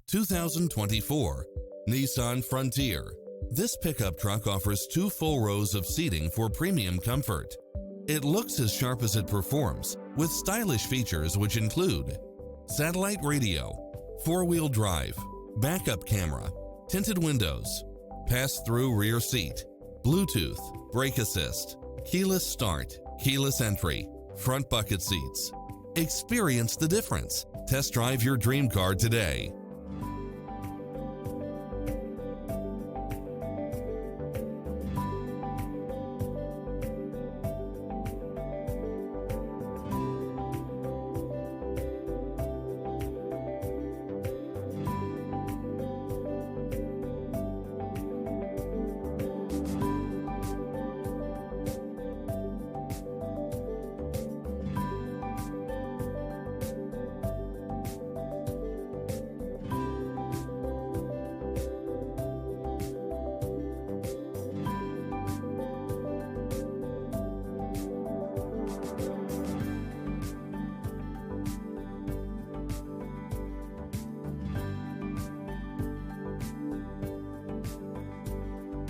2024 Nissan Frontier. This pickup truck offers 2 full rows of seating for premium comfort. It looks as sharp as it performs, with stylish features which include satellite radio, 4-wheel drive, backup camera, tinted windows, pass-through rear seat, Bluetooth, brake assist, keyless start, keyless entry, front bucket seats. Experience the difference. Test drive your dream car today.